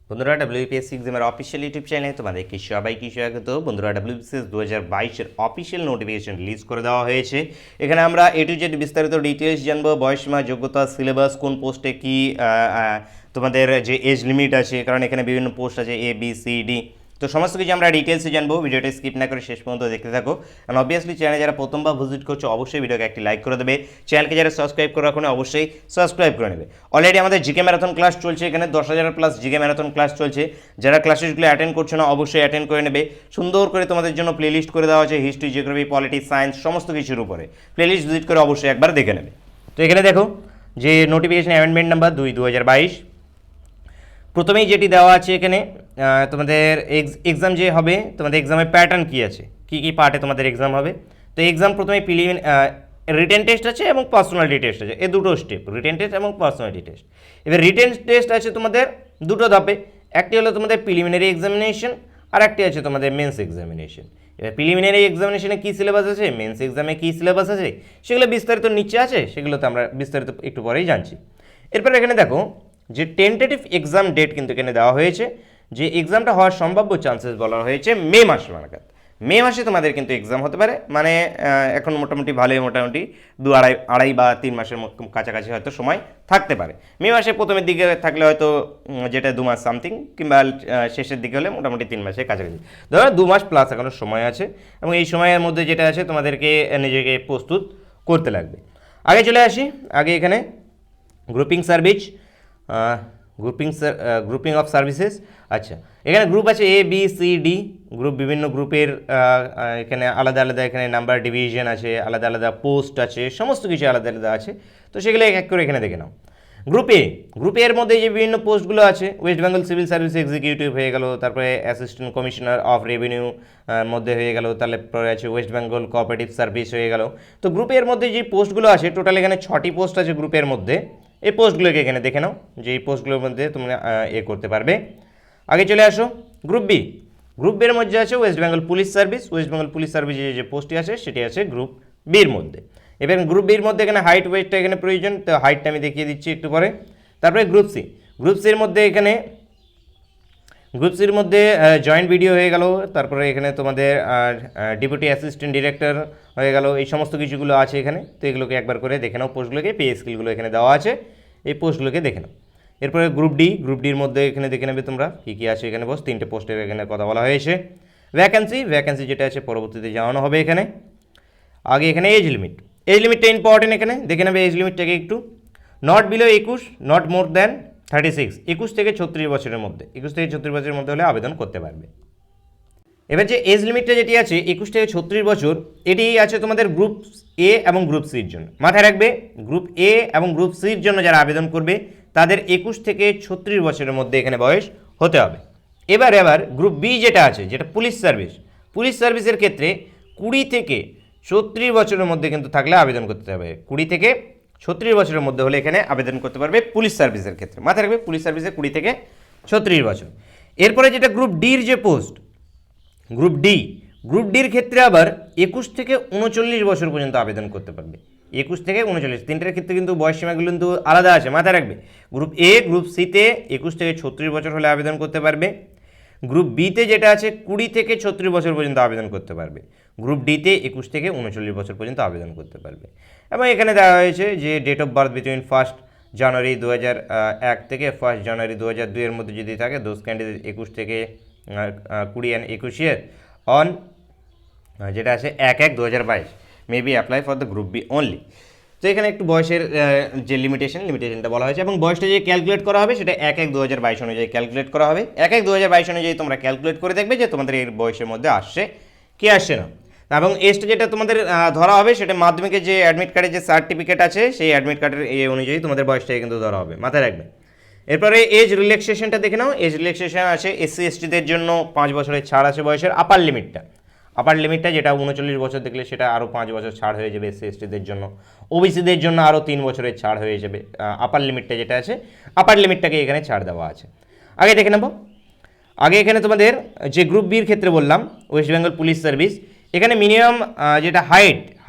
বন্ধুরা ডব্লিউপিএসসি এক্সামের official YouTube চ্যানেলে তোমাদেরকে সবাইকে স্বাগত। বন্ধুরা ডব্লিউপিএসসি 2022-এর অফিসিয়াল নোটিফিকেশন রিলিজ করে দেওয়া হয়েছে। এখানে আমরা এ টু জেড বিস্তারিত ডিটেলস জানবো, বয়সীমা, যোগ্যতা, সিলেবাস, কোন পোস্টে কি তোমাদের যে এজ লিমিট আছে, কারণ এখানে বিভিন্ন পোস্ট আছে ABCD, তো সমস্ত কিছু আমরা ডিটেলসে জানবো। ভিডিওটা স্কিপ না করে শেষ পর্যন্ত দেখতে থাকো। কারণ অবভিয়াসলি চ্যানেলে যারা প্রথমবার ভিজিট করছো অবশ্যই ভিডিওকে একটি লাইক করে দেবে, চ্যানেলকে যারা সাবস্ক্রাইব করে রাখো অবশ্যই সাবস্ক্রাইব করে নেবে। অলরেডি আমাদের জিকে ম্যারাথন ক্লাস চলছে, এখানে 10,000 প্লাস জিকে ম্যারাথন ক্লাস চলছে। যারা ক্লাসেসগুলো অ্যাটেন্ড করছো না অবশ্যই অ্যাটেন্ড করে নেবে। সুন্দর করে তোমাদের জন্য প্লেলিস্ট করে দেওয়া আছে, হিস্ট্রি, জিওগ্রাফি, পলিটিক্স, সায়েন্স সমস্ত কিছুর উপরে প্লেলিস্ট ভিজিট করে অবশ্যই একবার দেখে নেবে। তো এখানে দেখো যে নোটিফিকেশন অ্যামেন্ডমেন্ট নাম্বার 2/2022, প্রথমেই যেটি দেওয়া আছে এখানে তোমাদের এক্সাম যে হবে, তোমাদের এক্সামের প্যাটার্ন কী আছে, কী কী পার্টে তোমাদের এক্সাম হবে। তো এক্সাম প্রথমে রিটেন টেস্ট আছে এবং পার্সোনালিটি টেস্ট আছে, এই দুটো স্টেপ, রিটেন টেস্ট এবং পার্সোনালিটি টেস্ট। এবার রিটেন টেস্ট আছে তোমাদের দুটো ধাপে, একটি হলো তোমাদের প্রিলিমিনারি এক্সামিনেশন আর একটি আছে তোমাদের মেন্স এক্সামিনেশন। এবার প্রিলিমিনারি এক্সামিনেশনে কী সিলেবাস আছে, মেন্স এক্সামে কী সিলেবাস আছে, সেগুলো বিস্তারিত নিচে আছে, সেগুলোতে আমরা বিস্তারিত একটু পরেই জানছি। এরপর এখানে দেখো যে টেন্টেটিভ এক্সাম ডেট কিন্তু এখানে দেওয়া হয়েছে, যে এক্সামটা হওয়ার সম্ভাব্য চান্সেস বলা হয়েছে মে মাস নাগাদ। মে মাসে তোমাদের কিন্তু এক্সাম হতে পারে, মানে এখন মোটামুটি ভালোই, মোটামুটি আড়াই বা 3 মাসের কাছাকাছি হয়তো সময় থাকতে পারে। মে মাসে প্রথমের দিকে থাকলে হয়তো যেটা 2 মাস সামথিং, কিংবা শেষের দিকে হলে মোটামুটি 3 মাসের কাছাকাছি, ধরো 2 মাস প্লাস এখনও সময় আছে। এবং এই সময়ের মধ্যে যেটা আছে তোমাদেরকে নিজেকে প্রস্তুত করতে লাগবে। আগে চলে আসি, আগে এখানে grouping service, grouping of services. আচ্ছা, এখানে গ্রুপ আছে ABCD গ্রুপ, বিভিন্ন গ্রুপের এখানে আলাদা আলাদা এখানে নাম্বার ডিভিশন আছে, আলাদা আলাদা পোস্ট আছে, সমস্ত কিছু আলাদা আলাদা আছে। তো সেগুলো এক এক করে এখানে দেখে নাও। গ্রুপ এর মধ্যে যে বিভিন্ন পোস্টগুলো আছে, West Bengal civil service executive হয়ে গেল, তারপরে অ্যাসিস্ট্যান্ট কমিশনার অফ রেভিনিউ মধ্যে হয়ে গেল, তাহলে পরে আছে ওয়েস্ট বেঙ্গল কোঅপারেটিভ সার্ভিস হয়ে গেল। তো গ্রুপের মধ্যে যে পোস্টগুলো আছে, টোটাল এখানে 6টি পোস্ট আছে গ্রুপের মধ্যে। এই পোস্টগুলোকে এখানে দেখে নাও, যে এই পোস্টগুলোর মধ্যে তোমরা করতে পারবে। আগে চলে আসো গ্রুপ বির মধ্যে আছে West Bengal police service. West Bengal police সার্ভিসে যে পোস্টটি আছে সেটি আছে গ্রুপ বির মধ্যে। এবার গ্রুপ বির মধ্যে এখানে হাইট ওয়েটটা এখানে প্রয়োজন, তো হাইটটা আমি দেখিয়ে দিচ্ছি একটু পরে। তারপরে গ্রুপ সির মধ্যে এখানে জয়েন্ট ভিডিও হয়ে গেল, তারপরে এখানে তোমাদের ডেপুটি অ্যাসিস্ট্যান্ট ডিরেক্টর হয়ে গেল, এই সমস্ত কিছুগুলো আছে এখানে। তো এগুলোকে একবার করে দেখে নাও, পোস্টগুলোকে, পে স্কিলগুলো এখানে দেওয়া আছে, এই পোস্টগুলোকে দেখে নাও। এরপরে গ্রুপ ডির মধ্যে এখানে দেখে নেবে তোমরা কী কী আছে এখানে। 3টে পোস্টের এখানে কথা বলা হয়েছে। ভ্যাকেন্সি যেটা আছে পরবর্তীতে জানানো হবে এখানে। আগে এখানে এজ লিমিটটা ইম্পর্টেন্ট, এখানে দেখে নেবে এজ লিমিটটাকে একটু। Not below 21, not more than 36, 21 থেকে 36 বছরের মধ্যে, 21 থেকে 36 বছরের মধ্যে হলে আবেদন করতে পারবে। এবার যে এজ লিমিটটা যেটি আছে 21 থেকে 36 বছর, এটি আছে তোমাদের গ্রুপ A এবং গ্রুপ সির জন্য। মাথায় রাখবে, গ্রুপ A এবং গ্রুপ সির জন্য যারা আবেদন করবে তাদের 21 থেকে 36 বছরের মধ্যে এখানে বয়স হতে হবে। এবার গ্রুপ বি যেটা আছে, যেটা পুলিশ সার্ভিসের ক্ষেত্রে 20 থেকে 36 বছরের মধ্যে কিন্তু থাকলে আবেদন করতে হবে। 20 থেকে 36 বছরের মধ্যে হলে এখানে আবেদন করতে পারবে পুলিশ সার্ভিসের ক্ষেত্রে। মাথায় রাখবে, পুলিশ সার্ভিসে 20 থেকে 36 বছর। এরপরে যেটা গ্রুপ ডির যে পোস্ট, গ্রুপ ডির ক্ষেত্রে আবার 21 থেকে 39 বছর পর্যন্ত আবেদন করতে পারবে। 21 থেকে 39, তিনটার ক্ষেত্রে কিন্তু বয়সসীমাগুলো কিন্তু আলাদা আছে, মাথায় রাখবে। গ্রুপ এ, গ্রুপ সিতে 21 থেকে 36 বছর হলে আবেদন করতে পারবে। গ্রুপ বিতে যেটা আছে 20 থেকে 36 বছর পর্যন্ত আবেদন করতে পারবে। গ্রুপ ডিতে 21 থেকে 39 বছর পর্যন্ত আবেদন করতে পারবে। এবং এখানে দেওয়া হয়েছে যে ডেট অফ বার্থ বিটুইন 1 জানুয়ারি 2001 থেকে 1 জানুয়ারি 2002 এর মধ্যে যদি থাকে, দোজ ক্যান্ডিডেট 21 থেকে 20 and 21 ইয়ার অন যেটা আছে 1/1/2022 may be apply for the group B only. তো এখানে একটু বয়সের যে লিমিটেশনটা বলা হয়েছে, এবং বয়সটা যে ক্যালকুলেট করা হবে সেটা 1/1/2022 অনুযায়ী ক্যালকুলেট করা হবে। 1/1/2022 অনুযায়ী তোমরা ক্যালকুলেট করে দেখবে যে তোমাদের এই বয়সের মধ্যে আসছে কি আসছে না। এবং এজটা যেটা তোমাদের ধরা হবে সেটা মাধ্যমিকের যে অ্যাডমিট কার্ডের যে সার্টিফিকেট আছে সেই অ্যাডমিট কার্ডের অনুযায়ী তোমাদের বয়সটাকে কিন্তু ধরা হবে, মাথায় রাখবে। এরপরে এজ রিল্যাক্সেশনটা দেখে নাও। এজ রিল্যাক্সেশন আছে SC/STদের জন্য 5 বছরের ছাড় আছে বয়সের। আপার লিমিটটা যেটা 39 বছর দেখলে সেটা আরও 5 বছর ছাড় হয়ে যাবে SC/STদের জন্য। ওবিসিদের জন্য আরও 3 বছরের ছাড় হয়ে যাবে। আপার লিমিটটা যেটা আছে, আপার লিমিটটাকে এখানে ছাড় দেওয়া আছে। আগে দেখে নেব, আগে এখানে তোমাদের যে গ্রুপ বির ক্ষেত্রে বললাম ওয়েস্ট বেঙ্গল পুলিশ সার্ভিস, এখানে মিনিমাম যেটা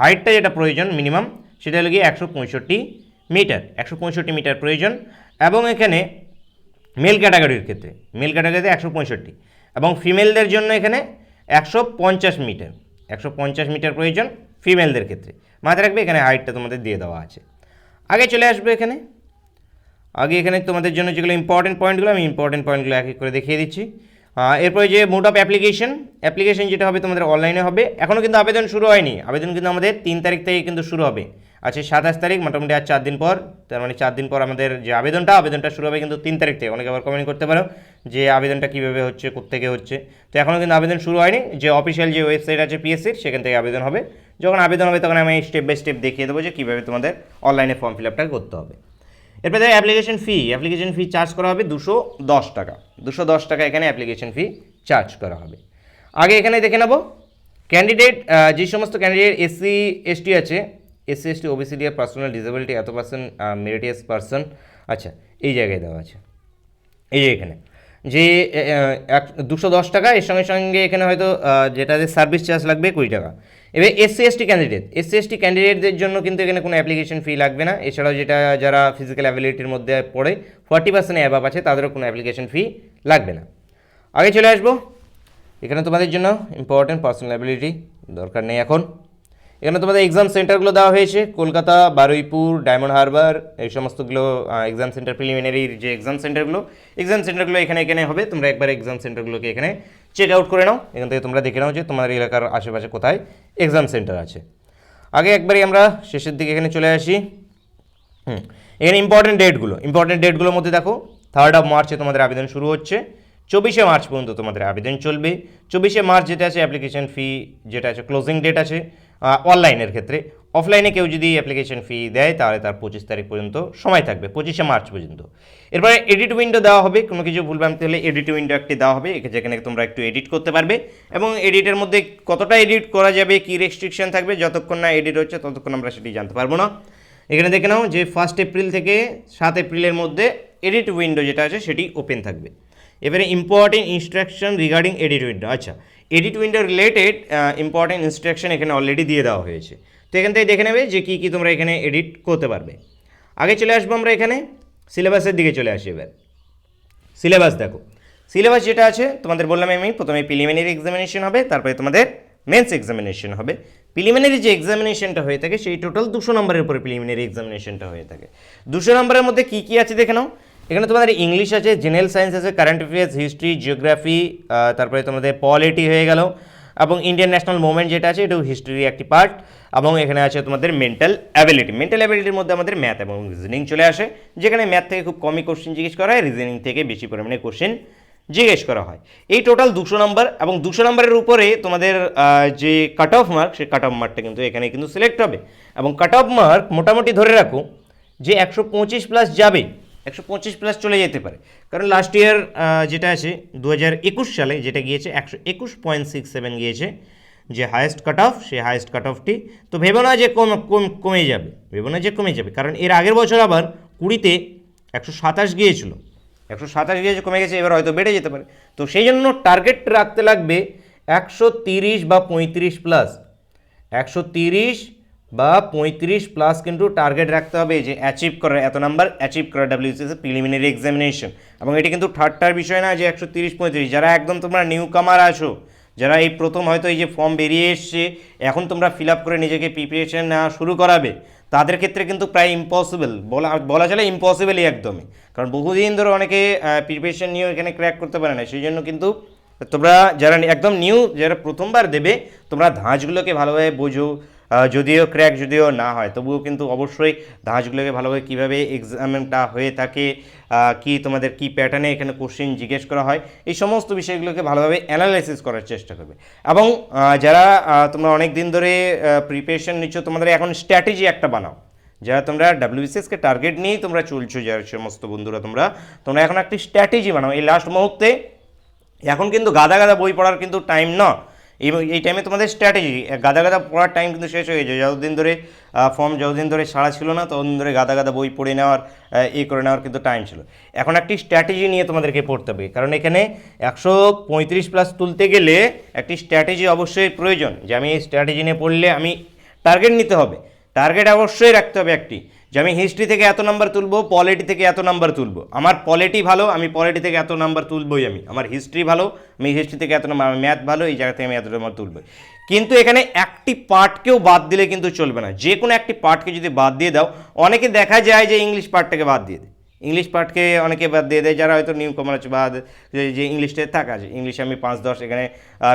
হাইটটা যেটা প্রয়োজন মিনিমাম, সেটা হলো গিয়ে 165 মিটার প্রয়োজন। এবং এখানে মেল ক্যাটাগরির ক্ষেত্রে, মেল ক্যাটাগরিতে 165 এবং ফিমেলদের জন্য এখানে 150 মিটার, 150 মিটার প্রয়োজন ফিমেলদের ক্ষেত্রে। মাথায় রাখবে এখানে হাইটটা তোমাদের দিয়ে দেওয়া আছে। আগে চলে আসবে এখানে, আগে এখানে তোমাদের জন্য যেগুলো ইম্পর্টেন্ট পয়েন্টগুলো, আমি ইম্পর্টেন্ট পয়েন্টগুলো এক এক করে দেখিয়ে দিচ্ছি। এরপরে যে মোড অফ অ্যাপ্লিকেশন যেটা হবে তোমাদের অনলাইনে হবে। এখনও কিন্তু আবেদন শুরু হয়নি, আবেদন কিন্তু আমাদের 3 তারিখ থেকে কিন্তু শুরু হবে। আচ্ছা 27 তারিখ, মোটামুটি আর 4 দিন পর, তার মানে 4 দিন পর আমাদের যে আবেদনটা শুরু হবে কিন্তু 3 তারিখ থেকে। অনেকে আবার কমেন্ট করতে পারো যে আবেদনটা কীভাবে হচ্ছে, কোত্থেকে হচ্ছে। তো এখনও কিন্তু আবেদন শুরু হয়নি, যে অফিসিয়াল যে ওয়েবসাইট আছে পিএসসির সেখান থেকে আবেদন হবে। যখন আবেদন হবে তখন আমি স্টেপ বাই স্টেপ দেখিয়ে দেবো যে কীভাবে তোমাদের অনলাইনে ফর্ম ফিল আপটা করতে হবে। এরপরে অ্যাপ্লিকেশন ফি চার্জ করা হবে 210 টাকা, 210 টাকা এখানে অ্যাপ্লিকেশন ফি চার্জ করা হবে। আগে এখানে দেখে নেব ক্যান্ডিডেট, যে সমস্ত ক্যান্ডিডেট এসসি এসটি আছে, এসসি এসটি ওবিসি আর পার্সোনাল ডিসেবিলিটি এত পার্সেন্ট মেরিটিয়াস পার্সন, আচ্ছা এই জায়গায় দেওয়া আছে, এই যে এখানে যে 210 টাকা, এর সঙ্গে সঙ্গে এখানে হয়তো যেটাতে সার্ভিস চার্জ লাগবে 20 টাকা। এবার এসসি এসটি ক্যান্ডিডেটদের জন্য কিন্তু এখানে কোনো অ্যাপ্লিকেশন ফি লাগবে না। এছাড়াও যারা ফিজিক্যাল অ্যাবিলিটির মধ্যে পড়ে 40% অ্যাবাভ আছে তাদেরও কোনো অ্যাপ্লিকেশন ফি লাগবে না। আগে চলে আসবো এখানে তোমাদের জন্য ইম্পর্টেন্ট পার্সোনাল অ্যাবিলিটি দরকার নেই এখন। এখানে তোমাদের এক্সাম সেন্টারগুলো দেওয়া হয়েছে, কলকাতা, বারুইপুর, ডায়মন্ড হারবার, এই সমস্তগুলো এক্সাম সেন্টার, প্রিলিমিনারির যে এক্সাম সেন্টারগুলো এখানে হবে। তোমরা একবার এক্সাম সেন্টারগুলোকে এখানে চেক আউট করে নাও, এখান থেকে তোমরা দেখে নাও যে তোমার এলাকার আশেপাশে কোথায় এক্সাম সেন্টার আছে। আগে একবারই আমরা শেষের দিকে এখানে চলে আসি। এখানে ইম্পর্টেন্ট ডেটগুলোর মধ্যে দেখো 3rd মার্চে তোমাদের আবেদন শুরু হচ্ছে, 24শে মার্চ পর্যন্ত তোমাদের আবেদন চলবে। 24শে মার্চ যেটা আছে অ্যাপ্লিকেশন ফি যেটা আছে ক্লোজিং ডেট আছে অনলাইনের ক্ষেত্রে। অফলাইনে কেউ যদি অ্যাপ্লিকেশন ফি দেয় তাহলে তার 25 তারিখ পর্যন্ত সময় থাকবে, 25শে মার্চ পর্যন্ত। এরপরে এডিট উইন্ডো দেওয়া হবে, কোনো কিছু ভুলভ্রান্তি হলে এডিট উইন্ডো একটি দেওয়া হবে, যেখানে তোমরা একটু এডিট করতে পারবে। এবং এডিটের মধ্যে কতটা এডিট করা যাবে, কী রেস্ট্রিকশন থাকবে, যতক্ষণ না এডিট হচ্ছে ততক্ষণ আমরা সেটি জানতে পারবো না। এখানে দেখে নাও যে 1 এপ্রিল থেকে 7 এপ্রিলের মধ্যে এডিট উইন্ডো যেটা আছে সেটি ওপেন থাকবে। এবারে important instruction regarding edit window, আচ্ছা edit window related important instruction এখানে অলরেডি দিয়ে দেওয়া হয়েছে। তো এখান থেকে দেখে নেবে যে কী তোমরা এখানে এডিট করতে পারবে। আগে চলে আসবো আমরা এখানে সিলেবাসের দিকে চলে আসি। এবার সিলেবাস দেখো, সিলেবাস যেটা আছে তোমাদের বললাম আমি, প্রথমে প্রিলিমিনারি এক্সামিনেশন হবে, তারপরে তোমাদের মেন্স এক্সামিনেশন হবে। প্রিলিমিনারি যে এক্সামিনেশনটা হয়ে থাকে সেই টোটাল 200 নম্বরের উপরে প্রিলিমিনারি এক্সামিনেশনটা হয়ে থাকে। 200 নম্বরের মধ্যে কী আছে দেখে নাও। এখানে তোমাদের ইংলিশ আছে, জেনারেল সায়েন্স আছে, কারেন্ট অ্যাফেয়ার্স, হিস্ট্রি, জিওগ্রাফি, তারপরে তোমাদের পলিটি হয়ে গেল, এবং ইন্ডিয়ান ন্যাশনাল মুভমেন্ট যেটা আছে এটাও হিস্ট্রির একটি পার্ট। এবং এখানে আছে তোমাদের মেন্টাল অ্যাবিলিটির মধ্যে আমাদের ম্যাথ এবং রিজনিং চলে আসে, যেখানে ম্যাথ থেকে খুব কমই কোশ্চেন জিজ্ঞেস করা হয়, রিজনিং থেকে বেশি পরিমাণে কোশ্চেন জিজ্ঞেস করা হয়। এই টোটাল 200 নম্বর, এবং 200 নম্বরের উপরে তোমাদের যে কাট অফ মার্ক, সেই কাট অফ মার্কটা কিন্তু এখানে কিন্তু সিলেক্ট হবে। এবং কাট অফ মার্ক মোটামুটি ধরে রাখো যে 125 প্লাস যাবে, 125 প্লাস চলে যেতে পারে। কারণ লাস্ট ইয়ার যেটা আছে 2021 সালে যেটা গিয়েছে 121.67 গিয়েছে যে হায়েস্ট কাট অফ, সেই হায়েস্ট কাট অফটি। তো ভেবো না যে কমে যাবে, কারণ এর আগের বছর আবার 20তে 127 গিয়েছিল, 127 গিয়েছে, কমে গেছে, এবার হয়তো বেড়ে যেতে পারে। তো সেই জন্য টার্গেট রাখতে লাগবে 130 বা 35 প্লাস, 130 বা 35 প্লাস কিন্তু টার্গেট রাখতে হবে যে অ্যাচিভ করার, এত নাম্বার অ্যাচিভ করা WBCS প্রিলিমিনারি এক্সামিনেশন। এবং এটি কিন্তু ঠাট্টার বিষয় না যে 130-35, যারা একদম তোমরা নিউ কামার আসো, যারা এই প্রথম হয়তো এই যে ফর্ম বেরিয়ে এসছে এখন তোমরা ফিল আপ করে নিজেকে প্রিপারেশন নেওয়া শুরু করাবে, তাদের ক্ষেত্রে কিন্তু প্রায় ইম্পসিবল, বলা চলে ইম্পসিবলই একদমই। কারণ বহুদিন ধরে অনেকে প্রিপারেশন নিয়েও এখানে ক্র্যাক করতে পারে না। সেই জন্য কিন্তু তোমরা যারা একদম নিউ, যারা প্রথমবার দেবে, তোমরা ধাঁচগুলোকে ভালোভাবে বোঝো। যদিও ক্র্যাক যদিও না হয় তবুও কিন্তু অবশ্যই ধাঁচগুলোকে ভালোভাবে কীভাবে এক্সামটা হয়ে থাকে, কি তোমাদের কি প্যাটার্নে এখানে কোশ্চেন জিজ্ঞেস করা হয়, এই সমস্ত বিষয়গুলোকে ভালোভাবে অ্যানালাইসিস করার চেষ্টা করবে। এবং যারা তোমরা অনেক দিন ধরে প্রিপারেশন নিচ্ছ, তোমাদের এখন স্ট্র্যাটেজি একটা বানাও। যারা তোমরা WBCSকে টার্গেট নিয়েই তোমরা চলছো, যারা সমস্ত বন্ধুরা তোমরা এখন একটি স্ট্র্যাটেজি বানাও। এই লাস্ট মুহূর্তে এখন কিন্তু গাদা বই পড়ার কিন্তু টাইম না, এই টাইমে তোমাদের স্ট্র্যাটেজি, গাদা পড়ার টাইম কিন্তু শেষ হয়ে যায়। যতদিন ধরে ছাড়া ছিল না, ততদিন ধরে গাদা বই পড়ে নেওয়ার, করে নেওয়ার কিন্তু টাইম ছিল। এখন একটি স্ট্র্যাটেজি নিয়ে তোমাদেরকে পড়তে হবে, কারণ এখানে 135 প্লাস তুলতে গেলে একটি স্ট্র্যাটেজি অবশ্যই প্রয়োজন। যে আমি এই স্ট্র্যাটেজি নিয়ে পড়লে আমি টার্গেট নিতে হবে, টার্গেট অবশ্যই রাখতে হবে একটি, যে আমি হিস্ট্রি থেকে এত নাম্বার তুলবো, পলিটি থেকে এত নাম্বার তুলবো, আমার পলিটি ভালো, আমি পলিটি থেকে এত নাম্বার তুলবই, আমার হিস্ট্রি ভালো, আমি হিস্ট্রি থেকে এত নাম্বার, আমি ম্যাথ ভালো, এই জায়গা থেকে আমি এত নাম্বার তুলবো। কিন্তু এখানে একটি পার্টকেও বাদ দিলে কিন্তু চলবে না। যে কোনো একটি পার্টকে যদি বাদ দিয়ে দাও, অনেকে দেখা যায় যে ইংলিশ পার্টটাকে বাদ দিয়ে দেয়, ইংলিশ পার্টকে অনেকে বাদ দিয়ে দেয় যারা হয়তো নিউ কমার আছে, বা যে ইংলিশটাতে থাকা আছে, ইংলিশে আমি 5-10 এখানে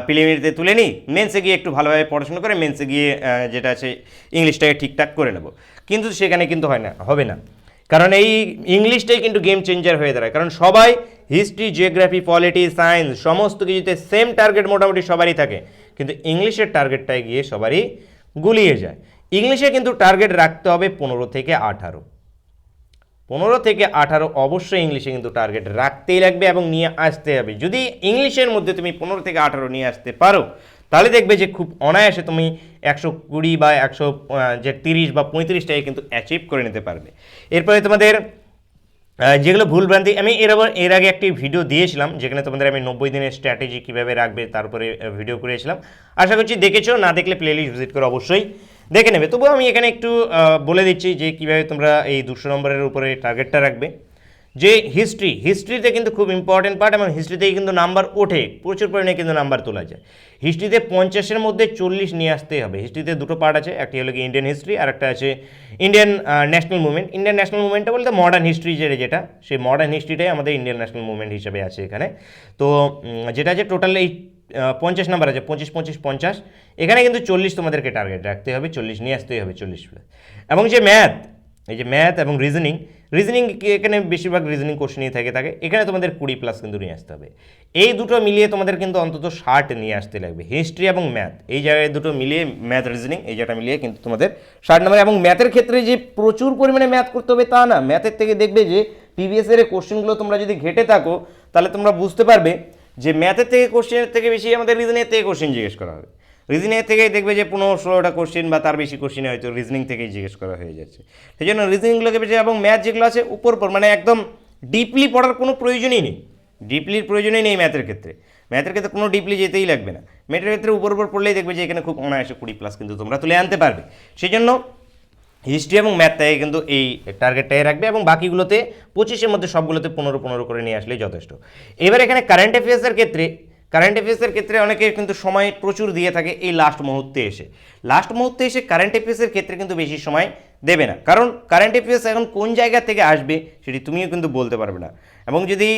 প্রিলিমিনারিতে তুলে নিই, মেন্সে গিয়ে একটু ভালোভাবে পড়াশোনা করে মেন্সে গিয়ে যেটা আছে ইংলিশটাকে ঠিকঠাক করে নেব। কিন্তু সেখানে কিন্তু হয় না, হবে না, কারণ এই ইংলিশটাই কিন্তু গেম চেঞ্জার হয়ে দাঁড়ায়। কারণ সবাই হিস্ট্রি, জিওগ্রাফি, পলিটি, সায়েন্স সমস্ত কিছুতে সেম টার্গেট মোটামুটি সবারই থাকে, কিন্তু ইংলিশের টার্গেটটায় গিয়ে সবারই গুলিয়ে যায়। ইংলিশে কিন্তু টার্গেট রাখতে হবে 15 থেকে 18, 15 থেকে 18 অবশ্যই ইংলিশে কিন্তু টার্গেট রাখতেই লাগবে এবং নিয়ে আসতে হবে। যদি ইংলিশের মধ্যে তুমি 15 থেকে 18 নিয়ে আসতে পারো, তাহলে দেখবে যে খুব অনায়াসে তুমি 120 বা 130 বা 35টাই কিন্তু অ্যাচিভ করে নিতে পারবে। এরপরে তোমাদের যেগুলো ভুলভ্রান্তি, আমি এর আগে একটি ভিডিও দিয়েছিলাম যেখানে তোমাদের আমি 90 দিনের স্ট্র্যাটেজি কীভাবে রাখবে তারপরে ভিডিও করেছিলাম। আশা করছি দেখেছো, না দেখলে প্লেলিস্ট ভিজিট করে অবশ্যই দেখে নেবে। তবুও আমি এখানে একটু বলে দিচ্ছি যে কীভাবে তোমরা এই 200 নম্বরের উপরে টার্গেটটা রাখবে। যে হিস্ট্রিতে কিন্তু খুব ইম্পর্টেন্ট পার্ট, এবং হিস্ট্রিতেই কিন্তু নাম্বার ওঠে, প্রচুর পরিমাণে কিন্তু নাম্বার তোলা যায়। হিস্ট্রিতে 50-এর মধ্যে 40 নিয়ে আসতেই হবে। হিস্ট্রিতে দুটো পার্ট আছে, একটি হলো কি ইন্ডিয়ান হিস্ট্রি, আর একটা আছে Indian national movement. Indian national মুভমেন্টটা বলতে মডার্ন হিস্ট্রি, যেটা সেই মডার্ন হিস্ট্রিটাই আমাদের ইন্ডিয়ান ন্যাশনাল মুভমেন্ট হিসেবে আছে এখানে। তো যেটা আছে টোটাল এই 50 নাম্বার আছে, 25-25-50, এখানে কিন্তু 40 তোমাদেরকে টার্গেট রাখতে হবে, 40 নিয়ে আসতেই হবে, 40 প্লাস। এবং যে ম্যাথ, এই যে ম্যাথ এবং রিজনিং এখানে বেশিরভাগ রিজনিং কোশ্চেনই থাকে, এখানে তোমাদের 20+ কিন্তু নিয়ে আসতে হবে। এই দুটো মিলিয়ে তোমাদের কিন্তু অন্তত 60 নিয়ে আসতে লাগবে, হিস্ট্রি এবং ম্যাথ, এই জায়গায় দুটো মিলিয়ে ম্যাথ রিজনিং এই জায়গাটা মিলিয়ে কিন্তু তোমাদের 60 নম্বর। এবং ম্যাথের ক্ষেত্রে যে প্রচুর পরিমাণে ম্যাথ করতে হবে তা না, ম্যাথের থেকে দেখবে যে প্রিভিয়াস এর কোশ্চেনগুলো তোমরা যদি ঘেটে থাকো, তাহলে তোমরা বুঝতে পারবে যে ম্যাথের থেকে কোশ্চেনের থেকে বেশি আমাদের রিজনিংয়ের থেকে কোশ্চেন জিজ্ঞেস করা হবে। রিজনিংয়ের থেকেই দেখবে যে 15-16টা কোশ্চেন বা তার বেশি কোশ্চেনে হয়তো রিজনিং থেকেই জিজ্ঞেস করা হয়ে যাচ্ছে। সেই জন্য রিজনিংগুলোকে বেশি, এবং ম্যাথ যেগুলো আছে উপর মানে একদম ডিপলি পড়ার কোনো প্রয়োজনই নেই, ডিপলির প্রয়োজনই নেই ম্যাথের ক্ষেত্রে। ম্যাথের ক্ষেত্রে কোনো ডিপলি যেতেই লাগবে না, ম্যাথের ক্ষেত্রে উপর পড়লেই দেখবে যে এখানে খুব অনায়াসে 20+ কিন্তু তোমরা তুলে আনতে পারবে। সেই জন্য হিস্ট্রি এবং ম্যাথটাকে কিন্তু এই টার্গেটটাই রাখবে, এবং বাকিগুলোতে 25-এর মধ্যে সবগুলোতে 15-15 করে নিয়ে আসলেই যথেষ্ট। এবার এখানে কারেন্ট অ্যাফেয়ার্সের ক্ষেত্রে অনেকে কিন্তু সময় প্রচুর দিয়ে থাকে এই লাস্ট মুহূর্তে এসে কারেন্ট অ্যাফেয়ার্সের ক্ষেত্রে কিন্তু বেশি সময় দেবে না, কারণ কারেন্ট অ্যাফেয়ার্স এখন কোন জায়গা থেকে আসবে সেটি তুমিও কিন্তু বলতে পারবে না। এবং যদি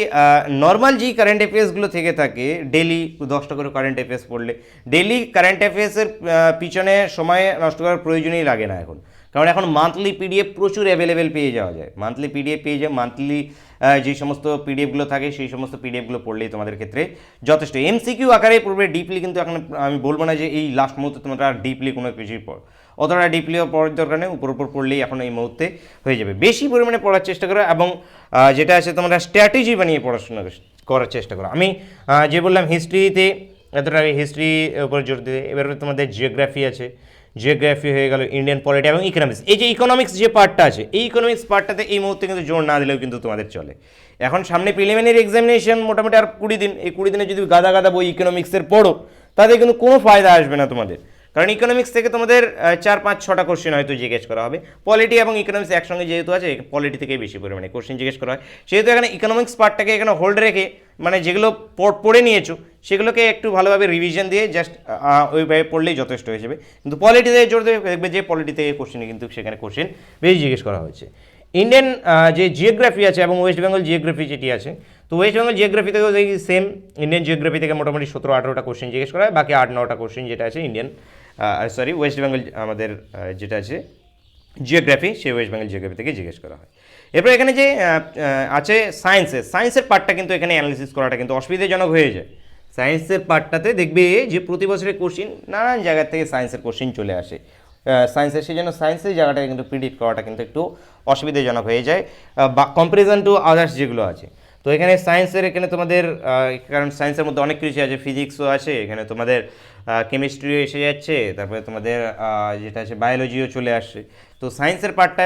নর্মাল যেই কারেন্ট অ্যাফেয়ার্সগুলো থেকে থাকে, ডেলি 10টা করে কারেন্ট অ্যাফেয়ার্স পড়লে, ডেলি কারেন্ট অ্যাফেয়ার্সের পিছনে সময় নষ্ট করার প্রয়োজনই লাগে না এখন, কারণ এখন মান্থলি পিডিএফ প্রচুর অ্যাভেলেবেল পেয়ে যাওয়া যায়, মান্থলি যে সমস্ত পিডিএফগুলো থাকে সেই সমস্ত পিডিএফগুলো পড়লেই তোমাদের ক্ষেত্রে যথেষ্ট। এমসিকিউ আকারে পড়বে, ডিপলি কিন্তু এখন আমি বলবো না যে এই লাস্ট মুহূর্তে তোমরা ডিপলি কোনো কিছুই পড়, অতটা ডিপলিও পড়ার দরকার নেই, উপর পড়লেই এখন এই মুহূর্তে হয়ে যাবে। বেশি পরিমাণে পড়ার চেষ্টা করো, এবং যেটা আছে তোমরা স্ট্র্যাটেজি বানিয়ে পড়াশোনা করার চেষ্টা করো। আমি যে বললাম হিস্ট্রিতে এতটা হিস্ট্রির উপর জোর দিতে, এবার তোমাদের জিওগ্রাফি আছে, জিওগ্রাফি হয়ে গেল, ইন্ডিয়ান পলিটি এবং ইকোনমিক্স। এই যে ইকোনমিক্স যে পার্টটা আছে, এই ইকোনমিক্স পার্টটাতে এই মুহূর্তে কিন্তু জোর না দিলেও কিন্তু তোমাদের চলে। এখন সামনে প্রিলিমিনারি এক্সামিনেশন মোটামুটি আর 20 দিন, এই 20 দিনে যদি গাদা বই ইকোনমিক্সের পড়ো, তাতে কিন্তু কোনো ফায়দা আসবে না তোমাদের, কারণ ইকোনমিক্স থেকে তোমাদের 4-5-6টা কোশ্চেন হয়তো জিজ্ঞেস করা হবে। পলিটি এবং ইকোনমিক্স একসঙ্গে যেহেতু আছে, পলিটি থেকেই বেশি পরিমাণে কোশ্চেন জিজ্ঞেস করা হয়, সেহেতু এখানে ইকোনমিক্স পার্টটাকে এখানে হোল্ড রেখে, মানে যেগুলো পড়ে নিয়েছো সেগুলোকে একটু ভালোভাবে রিভিশন দিয়ে জাস্ট ওইভাবে পড়লেই যথেষ্ট হয়ে যাবে। কিন্তু পলিটিতে জোর দেবে, দেখবে যে পলিটি থেকে কোশ্চেনে কিন্তু সেখানে কোশ্চেন বেশি জিজ্ঞেস করা হয়েছে। ইন্ডিয়ান যে জিওগ্রাফি আছে এবং ওয়েস্ট বেঙ্গল জিওগ্রাফি যেটি আছে, তো ওয়েস্ট বেঙ্গল জিওগ্রাফি থেকেও দেখি সেম, ইন্ডিয়ান জিওগ্রাফি থেকে মোটামুটি 17-18টা কোশ্চেন জিজ্ঞেস করা হয়, বাকি 8-9টা কোশ্চেন যেটা আছে ওয়েস্ট বেঙ্গল আমাদের যেটা আছে জিওগ্রাফি, সেই ওয়েস্ট বেঙ্গল জিওগ্রাফি থেকে জিজ্ঞেস করা হয়। এরপর এখানে যে আছে সায়েন্সের পার্টটা কিন্তু এখানে অ্যানালিসিস করাটা কিন্তু অসুবিধাজনক হয়ে যায়। সায়েন্সের পার্টটাতে দেখবে যে প্রতি বছরের কোশ্চিন নানান জায়গা থেকে সায়েন্সের কোশ্চিন চলে আসে সায়েন্সের, সেই জন্য সায়েন্সের জায়গাটা কিন্তু প্রিডিক্ট করাটা কিন্তু একটু অসুবিধাজনক হয়ে যায় বা কম্পারিজন টু আদার্স যেগুলো আছে। তো এখানে সায়েন্সের এখানে তোমাদের কারণ সায়েন্সের মধ্যে অনেক কিছু আছে, ফিজিক্সও আছে, এখানে তোমাদের কেমিস্ট্রিও এসে যাচ্ছে, তারপরে তোমাদের যেটা আছে বায়োলজিও চলে আসছে। তো সায়েন্সের পার্টটা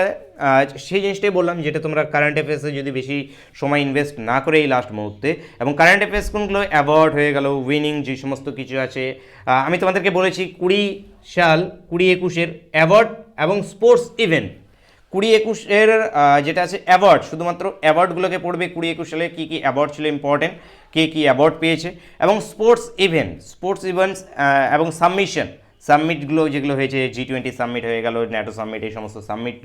সেই জিনিসটাই বললাম, যেটা তোমরা কারেন্ট অ্যাফেয়ার্সে যদি বেশি সময় ইনভেস্ট না করে এই লাস্ট মুহূর্তে, এবং কারেন্ট অ্যাফেয়ার্স কোনগুলো অ্যাওয়ার্ড হয়ে গেল, উইনিং যে সমস্ত কিছু আছে, আমি তোমাদেরকে বলেছি 20 সাল 20-21-এর অ্যাওয়ার্ড এবং স্পোর্টস ইভেন্ট 20-21-এর যেটা আছে অ্যাওয়ার্ড, শুধুমাত্র অ্যাওয়ার্ডগুলোকে পড়বে। 20-21 সালে কী কী অ্যাওয়ার্ড ছিল ইম্পর্টেন্ট, কে কী অ্যাওয়ার্ড পেয়েছে, এবং স্পোর্টস ইভেন্টস এবং সাবমিটগুলো যেগুলো হয়েছে, G20 সাবমিট হয়ে গেল, ন্যাটো সাবমিট, এই সমস্ত সাবমিট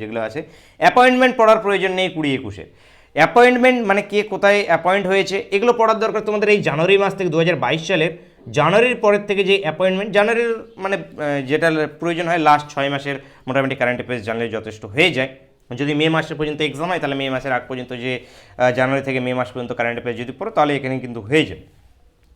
যেগুলো আছে। অ্যাপয়েন্টমেন্ট পড়ার প্রয়োজন নেই 20-21-এর। অ্যাপয়েন্টমেন্ট মানে কে কোথায় অ্যাপয়েন্ট হয়েছে এগুলো পড়ার দরকার তোমাদের এই জানুয়ারি মাস থেকে 2022 সালের জানুয়ারির পরের থেকে যে অ্যাপয়েন্টমেন্ট, জানুয়ারির মানে যেটা প্রয়োজন হয় লাস্ট 6 মাসের মোটামুটি কারেন্ট অ্যাফেয়ার্স জানলে যথেষ্ট হয়ে যায়। যদি মে মাসের পর্যন্ত এক্সাম হয় তাহলে মে মাসের আগ পর্যন্ত যে জানুয়ারি থেকে মে মাস পর্যন্ত কারেন্ট অ্যাফেয়ার্স যদি পড়ো তাহলে এখানে কিন্তু হয়ে যায়।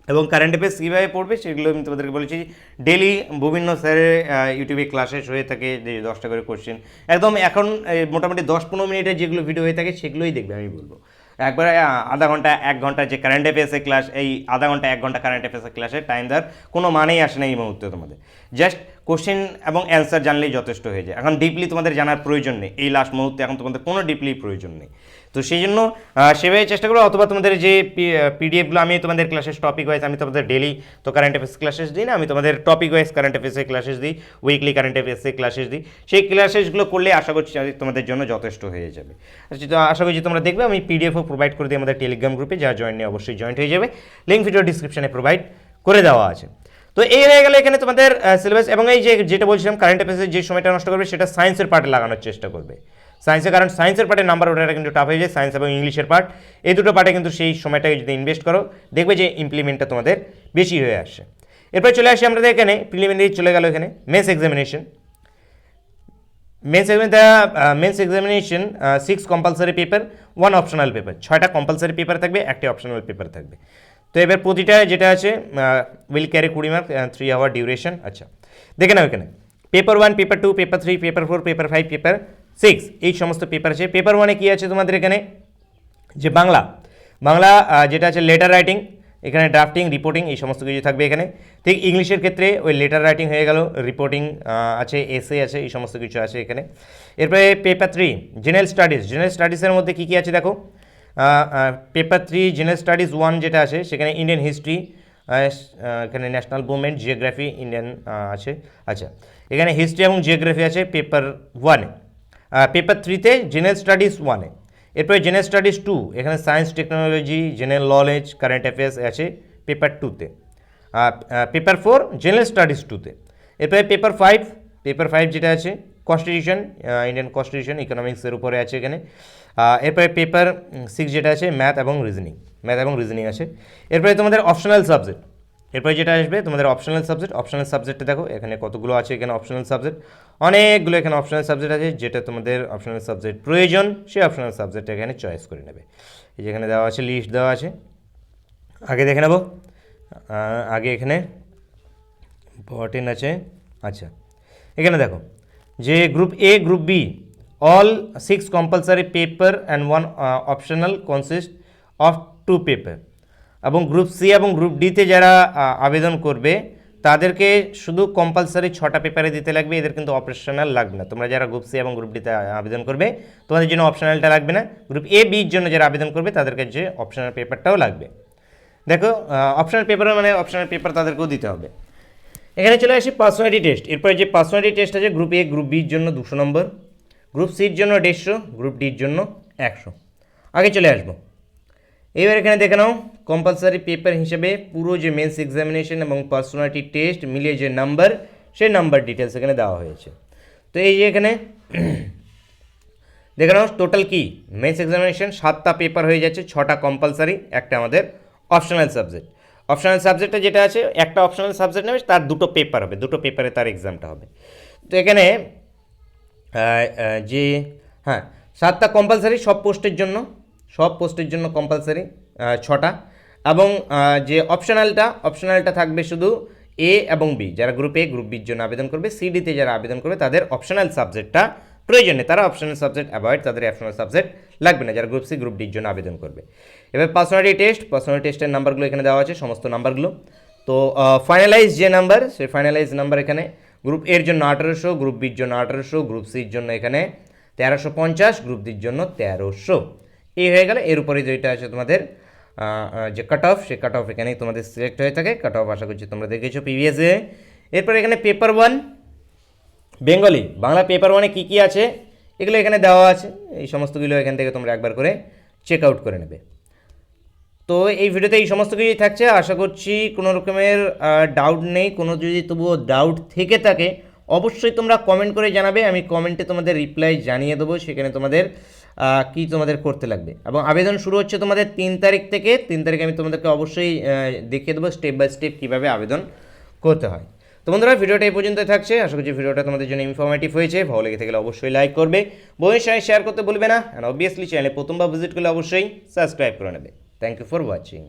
এবং কারেন্ট অ্যাফেয়ার্স কীভাবে পড়বে সেগুলো আমি তোমাদেরকে বলেছি। ডেলি বিভিন্ন স্যারের ইউটিউবে ক্লাসেস হয়ে থাকে, যে 10টা করে কোশ্চেন একদম এখন মোটামুটি 10-15 মিনিটের যেগুলো ভিডিও হয়ে থাকে সেগুলোই দেখবে আমি বলবো। একবারে আধা ঘন্টা 1 ঘন্টা যে কারেন্ট অ্যাফেয়ার্সের ক্লাস, এই আধা ঘন্টা 1 ঘন্টা কারেন্ট অ্যাফেয়ার্সের ক্লাসের টাইম দেওয়ার কোনো মানেই আসে না এই মুহূর্তে তোমাদের। জাস্ট কোশ্চেন এবং অ্যান্সার জানলেই যথেষ্ট হয়ে যায়। এখন ডিপলি তোমাদের জানার প্রয়োজন নেই এই লাস্ট মুহূর্তে, এখন তোমাদের কোনো ডিপলি প্রয়োজন নেই। তো সেই জন্য সেভাবে চেষ্টা করো, অথবা তোমাদের যে পিডিএফগুলো আমি তোমাদের ক্লাসেস টপিক ওয়াইজ, আমি তোমাদের ডেলি তো কারেন্ট অ্যাফেয়ার্স ক্লাসেস দিই না, আমি তোমাদের টপিক ওয়াইজ কারেন্ট অ্যাফেয়ার্সের ক্লাসেস দিই, উইকলি কারেন্ট অ্যাফেয়ার্সের ক্লাসেস দিই। সেই ক্লাসেসগুলো করলে আশা করছি তোমাদের জন্য যথেষ্ট হয়ে যাবে। তো আশা করছি তোমরা দেখবে, আমি পিডিএফও প্রোভাইড করে দিই আমাদের টেলিগ্রাম গ্রুপে, যারা জয়েন নিয়ে অবশ্যই জয়েন্ট হয়ে যাবে, লিঙ্ক ভিডিও ডিসক্রিপশনে প্রোভাইড করে দেওয়া আছে। তো এই হয়ে গেলে এখানে তোমাদের সিলেবাস, এবং এই যেটা বলছিলাম কারেন্ট অ্যাফেয়ার্সের যে সময়টা নষ্ট করবে সেটা সায়েন্সের পার্টে লাগানোর চেষ্টা করবে। সায়েন্সে, কারণ সায়েন্সের পার্টে নাম্বার ওঠাটা কিন্তু টাফ হয়ে যায়, সায়েন্স এবং ইংলিশের পার্ট, এই দুটো পার্টে কিন্তু সেই সময়টাকে যদি ইনভেস্ট করো দেখবে যে ইমপ্লিমেন্টটা তোমাদের বেশি হয়ে আসছে। এরপরে চলে আসি আমাদের এখানে প্রিলিমিনারি চলে গেল, এখানে mains examination. Mains examination 6 compulsory paper, 1 optional paper. 6টা কম্পালসারি পেপার থাকবে, 1টি অপশনাল পেপার থাকবে। তো এবার প্রতিটা যেটা আছে will carry 20 mark, 3 hour duration. আচ্ছা দেখে নাও এখানে paper 1, paper 2, paper 3, paper 4, paper 5, paper 6 এই সমস্ত পেপার আছে। পেপার 1-এ কী আছে তোমাদের এখানে, যে বাংলা যেটা আছে লেটার রাইটিং, এখানে ড্রাফটিং, রিপোর্টিং এই সমস্ত কিছু থাকবে এখানে। ঠিক ইংলিশের ক্ষেত্রে ওই লেটার রাইটিং হয়ে গেল, রিপোর্টিং আছে, এসে আছে, এই সমস্ত কিছু আছে এখানে। এরপরে পেপার 3 জেনারেল স্টাডিজের মধ্যে কী কী আছে দেখো। পেপার 3 জেনারেল স্টাডিজ 1 যেটা আছে সেখানে ইন্ডিয়ান হিস্ট্রি, এখানে ন্যাশনাল মুভমেন্ট, জিওগ্রাফি, ইন্ডিয়ান আছে। আচ্ছা এখানে হিস্ট্রি এবং জিওগ্রাফি আছে পেপার 1-এ। পেপার 3-তে জেনারেল স্টাডিজ 1-এ। এরপরে জেনারেল স্টাডিজ 2 এখানে science, technology, general knowledge, current affairs আছে পেপার 2-তে। পেপার 4 জেনারেল স্টাডিজ 2-তে। এরপরে পেপার 5 যেটা আছে কনস্টিটিউশন, ইন্ডিয়ান কনস্টিটিউশন, ইকোনমিক্সের উপরে আছে এখানে। এরপরে পেপার 6 যেটা আছে ম্যাথ এবং রিজনিং আছে। এরপরে তোমাদের অপশনাল সাবজেক্ট, এরপরে যেটা আসবে তোমাদের অপশনাল সাবজেক্টে দেখো এখানে কতগুলো আছে, এখানে অপশনাল সাবজেক্ট অনেকগুলো, এখানে অপশনাল সাবজেক্ট আছে, যেটা তোমাদের অপশনাল সাবজেক্ট প্রয়োজন সেই অপশনাল সাবজেক্ট এখানে চয়েস করে নেবে। এই যে এখানে দেওয়া আছে, লিস্ট দেওয়া আছে, আগে দেখে নেব। আগে এখানে ইম্পর্টেন্ট আছে। আচ্ছা এখানে দেখো যে group A, group B all 6 compulsory paper and 1 optional consist of 2 paper. এবং গ্রুপ সি এবং গ্রুপ ডিতে যারা আবেদন করবে তাদেরকে শুধু কম্পালসারি 6টা পেপারে দিতে লাগবে, এদের কিন্তু অপশনাল লাগবে না। তোমরা যারা গ্রুপ সি এবং গ্রুপ ডিতে আবেদন করবে তোমাদের জন্য অপশনালটা লাগবে না। গ্রুপ এ বির জন্য যারা আবেদন করবে তাদেরকে যে অপশনাল পেপারটাও লাগবে। দেখো অপশনাল পেপার মানে অপশনাল পেপার তাদেরকেও দিতে হবে। এখানে চলে আসি পার্সোনালিটি টেস্ট। এরপরে যে পার্সোনালিটি টেস্ট আছে গ্রুপ এ, গ্রুপ বির জন্য 200 নম্বর, গ্রুপ সির জন্য 150, গ্রুপ ডির জন্য 100। আগে চলে আসবো, এবার এখানে দেখে নাও কম্পালসারি পেপার হিসেবে পুরো যে মেন্স এক্সামিনেশন এবং পার্সোনালিটি টেস্ট মিলিয়ে যে নাম্বার, সেই নাম্বার ডিটেলস এখানে দেওয়া হয়েছে। তো এই যে এখানে দেখে নাও টোটাল কি মেন্স এক্সামিনেশন 7টা পেপার হয়ে যাচ্ছে, 6টা কম্পালসারি, একটা আমাদের অপশনাল সাবজেক্ট। অপশনাল সাবজেক্টে যেটা আছে একটা অপশনাল সাবজেক্ট নেবে, তার 2টো পেপার হবে, 2টো পেপারে তার এক্সামটা হবে। তো এখানে যে 7টা কম্পালসারি সব পোস্টের জন্য কম্পালসারি 6টা, এবং যে অপশনালটা থাকবে শুধু এ এবং বি, যারা গ্রুপ এ গ্রুপ বির জন্য আবেদন করবে। সিডিতে যারা আবেদন করবে তাদের অপশনাল সাবজেক্টটা প্রয়োজন নেই, তারা অপশনাল সাবজেক্ট অ্যাভয়েড, তাদের অপশনাল সাবজেক্ট লাগবে না যারা গ্রুপ সি গ্রুপ ডির জন্য আবেদন করবে। এবার পার্সোনালিটি টেস্টের নাম্বারগুলো এখানে দেওয়া আছে, সমস্ত নাম্বারগুলো। তো ফাইনালাইজ যে নাম্বার, সেই ফাইনালাইজ নাম্বার এখানে গ্রুপ এর জন্য 1800, গ্রুপ বির জন্য 1800, গ্রুপ সির জন্য এখানে 1350, গ্রুপ ডির জন্য 1300। এই হয়ে গেল। এর উপরে যেটা আছে তোমাদের যে কাট অফ, সেই কাট অফ এখানেই তোমাদের সিলেক্ট হয়ে থাকে। কাট অফ আশা করছি তোমরা দেখেছো প্রিভিয়াসে। এরপরে এখানে পেপার 1 বাংলা পেপার 1-এ কী কী আছে এগুলো এখানে দেওয়া আছে, এই সমস্তগুলো এখান থেকে তোমরা একবার করে চেক আউট করে নেবে। তো এই ভিডিওতে এই সমস্ত কিছুই থাকছে, আশা করছি কোনো রকমের ডাউট নেই। কোনো যদি তবুও ডাউট থেকে থাকে অবশ্যই তোমরা কমেন্ট করে জানাবে, আমি কমেন্টে তোমাদের রিপ্লাই জানিয়ে দেবো, সেখানে তোমাদের কি তোমাদের করতে লাগবে। এবং আবেদন শুরু হচ্ছে তোমাদের 3 তারিখ থেকে। 3 তারিখে আমি তোমাদেরকে অবশ্যই দেখিয়ে দেবো স্টেপ বাই স্টেপ কীভাবে আবেদন করতে হয়। তো বন্ধুরা ভিডিওটা এই পর্যন্তই থাকছে, আশা করছি ভিডিওটা তোমাদের জন্য ইনফরমেটিভ হয়েছে। ভালো লেগে থাকলে অবশ্যই লাইক করবে, বইয়ের সঙ্গে শেয়ার করতে ভুলবে না, অ্যান্ড অবভিয়াসলি চ্যানেলে প্রথমবার ভিজিট করলে অবশ্যই সাবস্ক্রাইব করে নেবে। Thank you for watching.